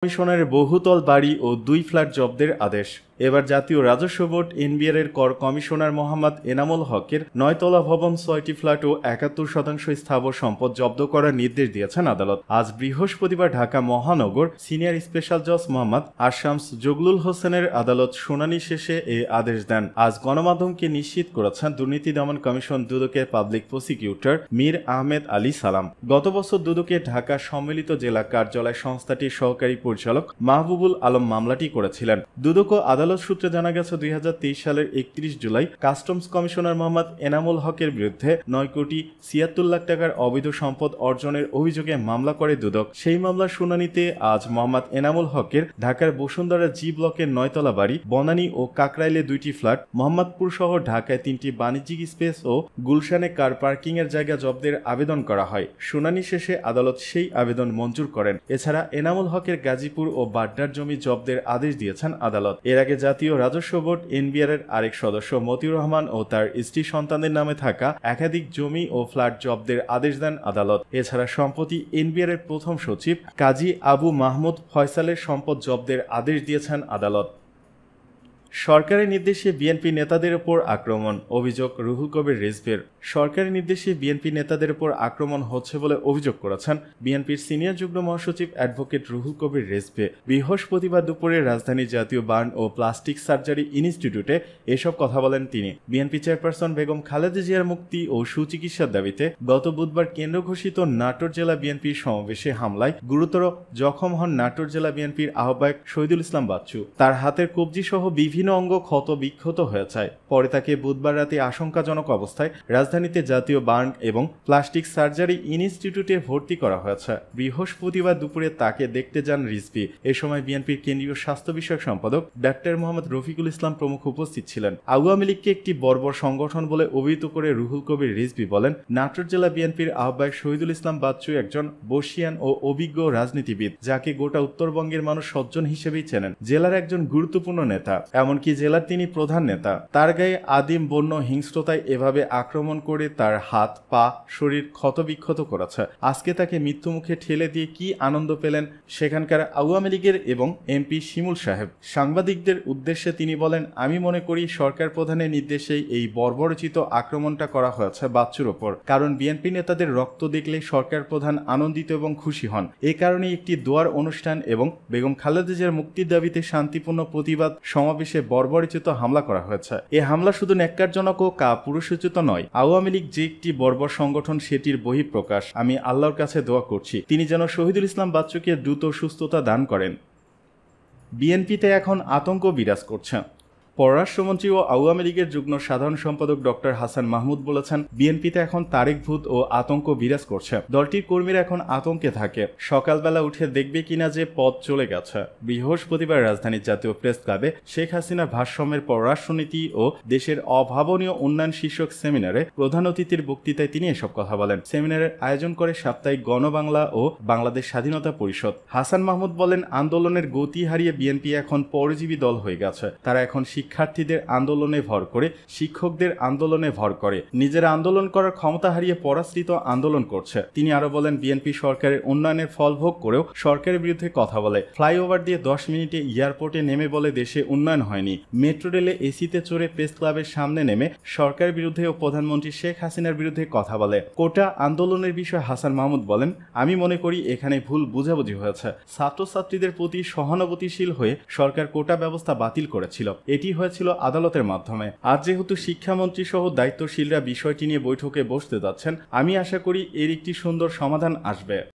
কমিশনের বহুতল বাড়ি ও 2 ফ্ল্যাট জব্দের আদেশ। এবার জাতীয় রাজস্ব বোর্ড এনবিআর এর কর কমিশনার মোহাম্মদ এনামুল হকের 9 তলা ভবন, 6টি ফ্ল্যাট ও 71% স্থাবর সম্পদ জব্দ করার নির্দেশ দিয়েছেন আদালত। আজ বৃহস্পতিবার ঢাকা মহানগর সিনিয়র স্পেশাল জজ মোহাম্মদ আশামস জগলুল হোসেনের আদালত শুনানি শেষে এ আদেশ দেন। আজ গণমাধ্যমকে নিশ্চিত করেছেন দুর্নীতি দমন কমিশন দুদকের পাবলিক প্রসিকিউটর মীর আহমেদ আলী সালাম। গত বছর দুদকে ঢাকা সম্মিলিত জেলা কার্যালয় সংস্থাটির সহকারী পরিচালক মাহবুবুল আলম মামলাটি করেছিলেন। দুদক ও আদালত সূত্রে জানা গেছে 2023 সালের 31 জুলাই কাস্টমস কমিশনার মোহাম্মদ এনামুল হকের বিরুদ্ধে 9 কোটি 76 লাখ টাকার অবৈধ সম্পদ অর্জনের অভিযোগে মামলা করে দুদক। সেই মামলার শুনানিতে আজ মোহাম্মদ এনামুল হকের ঢাকার বসুন্ধরা জি ব্লকের 9 তলা বাড়ি, বনানী ও কাকরাইলে 2টি ফ্ল্যাট, মোহাম্মদপুর সহ ঢাকায় 3টি বাণিজ্যিক স্পেস ও গুলশানে কার পার্কিং এর জায়গা জব্দের আবেদন করা হয়। শুনানি শেষে আদালত সেই আবেদন মঞ্জুর করেন। এছাড়া এনামুল হকের গাজীপুর ও বাড্ডার জমি জব্দের আদেশ দিয়েছেন আদালত। এর আগে জাতীয় রাজস্ব বোর্ড এনবিআর এর আরেক সদস্য মতিউর রহমান ও তার স্ত্রী সন্তানদের নামে থাকা একাধিক জমি ও ফ্ল্যাট জব্দের আদেশ দেন আদালত। এছাড়া সম্প্রতি এনবিআর এর প্রথম সচিব কাজী আবু মাহমুদ ফয়সালের সম্পদ জব্দের আদেশ দিয়েছেন আদালত। সরকারি নির্দেশে বিএনপি নেতাদের উপর আক্রমণ, অভিযোগ রুহুল কবির রিজভীর। সরকারি নির্দেশে বিএনপি নেতাদের উপর আক্রমণ হচ্ছে বলে অভিযোগ করেছেন বিএনপির সিনিয়র যুগ্ম মহাসচিব অ্যাডভোকেট রুহুল কবির রিজভী। বৃহস্পতিবার দুপুরে রাজধানীর জাতীয় বার্ন ও প্লাস্টিক সার্জারি ইনস্টিটিউটে এসব কথা বলেন তিনি। বিএনপি চেয়ারপারসন বেগম খালেদা জিয়ার মুক্তি ও সুচিকিৎসার দাবিতে গত বুধবার কেন্দ্র ঘোষিত নাটোর জেলা বিএনপির সমাবেশে হামলায় গুরুতর জখম হন নাটোর জেলা বিএনপির আহ্বায়ক শহীদুল ইসলাম বাচ্চু। তার হাতের কবজি সহ বিভিন্ন অঙ্গ ক্ষত বিক্ষত হয়ে যায়। পরে তাকে বুধবার রাতে আশঙ্কাজনক অবস্থায় রাজধানীতে জাতীয় বার্ন এবং প্লাস্টিক সার্জারি ইনস্টিটিউটে ভর্তি করা হয়েছে। বৃহস্পতিবার দুপুরে তাকে দেখতে যান রিজভী। এ সময় বিএনপির কেন্দ্রীয় স্বাস্থ্য বিষয়ক সম্পাদক ডাক্তার মোহাম্মদ রফিকুল ইসলাম প্রমুখ উপস্থিত ছিলেন। আওয়ামী লীগকে একটি বর্বর সংগঠন বলে অভিহিত করে রুহুল কবির রিজভী বলেন, নাটোর জেলা বিএনপির আহ্বায়ক শহীদুল ইসলাম বাচ্চু একজন বর্ষিয়ান ও অভিজ্ঞ রাজনীতিবিদ, যাকে গোটা উত্তরবঙ্গের মানুষ সজ্জন হিসেবেই চেনেন। জেলার একজন গুরুত্বপূর্ণ নেতা, এমনকি জেলার তিনি প্রধান নেতা। তার গায়ে আদিম বন্য হিংস্রতায় এভাবে আক্রমণ করে তার হাত, পা, শরীর ক্ষতবিক্ষত করেছে। আজকে তাকে মৃত্যুমুখে ঠেলে দিয়ে কি আনন্দ পেলেন সেখানকার আওয়ামী লীগের এবং এমপি শিমুল সাহেব। সাংবাদিকদের উদ্দেশ্যে তিনি বলেন, আমি মনে করি সরকার প্রধানের নির্দেশেই এই বর্বরচিত আক্রমণটা করা হয়েছে বাচ্চুর ওপর। কারণ বিএনপি নেতাদের রক্ত দেখলে সরকার প্রধান আনন্দিত এবং খুশি হন। এ কারণে একটি দোয়ার অনুষ্ঠান এবং বেগম খালেদা জিয়ার মুক্তির দাবিতে শান্তিপূর্ণ প্রতিবাদ সমাবেশে বর্বরচিত হামলা করা হয়েছে। এ হামলা শুধু ন্যাক্কারজনক ও পুরুষোচিত নয়। আওয়ামী লীগ যে একটি বর্বর সংগঠন সেটির বহিঃপ্রকাশ। আমি আল্লাহর কাছে দোয়া করছি তিনি যেন শহীদুল ইসলাম বাচ্চুকে দ্রুত সুস্থতা দান করেন। বিএনপিতে এখন আতঙ্ক বিরাজ করছে। পররাষ্ট্রমন্ত্রী ও আওয়ামী লীগের যুগ্ম সাধারণ সম্পাদক ডক্টর হাসান মাহমুদ বলেছেন, বিএনপিতে এখন তারেক ভূত ও আতঙ্ক বিরাজ করছে। দলটির কর্মীরা এখন আতঙ্কে থাকে, সকালবেলা উঠে দেখবে কিনা যে পথ চলে গেছে। বৃহস্পতিবার রাজধানীর জাতীয় প্রেস ক্লাবে শেখ হাসিনার ভাষ্যমের পররাষ্ট্রনীতি ও দেশের অভাবনীয় উন্নয়ন শীর্ষক সেমিনারে প্রধান অতিথির বক্তৃতায় তিনি এসব কথা বলেন। সেমিনারের আয়োজন করে সাপ্তাহিক গণবাংলা ও বাংলাদেশ স্বাধীনতা পরিষদ। হাসান মাহমুদ বলেন, আন্দোলনের গতি হারিয়ে বিএনপি এখন পরজীবী দল হয়ে গেছে। তারা এখন শিক্ষার্থীদের আন্দোলনে ভর করে, শিক্ষকদের আন্দোলনে ভর করে, নিজের আন্দোলন করার ক্ষমতা হারিয়ে পরাশ্রিত আন্দোলন করছে। তিনি আরো বলেন, বিএনপি সরকারের উন্নয়নের ফল ভোগ করেও সরকারের বিরুদ্ধে কথা বলে। ফ্লাইওভার দিয়ে 10 মিনিটে এয়ারপোর্টে নেমে বলে দেশে উন্নয়ন হয়নি। মেট্রো রেলে এসিতে চড়ে প্রেস ক্লাবের সামনে নেমে সরকারের বিরুদ্ধে ও প্রধানমন্ত্রী শেখ হাসিনার বিরুদ্ধে কথা বলে। কোটা আন্দোলনের বিষয়ে হাসান মাহমুদ বলেন, আমি মনে করি এখানে ভুল বুঝাবুঝি হয়েছে। ছাত্রছাত্রীদের প্রতি সহানুভূতিশীল হয়ে সরকার কোটা ব্যবস্থা বাতিল করেছিল। এটি হয়েছিল আদালতের মাধ্যমে। আজ যেহেতু শিক্ষামন্ত্রী সহ দায়িত্বশীলরা বিষয়টি নিয়ে বৈঠকে বসতে যাচ্ছেন, আমি আশা করি এর একটি সুন্দর সমাধান আসবে।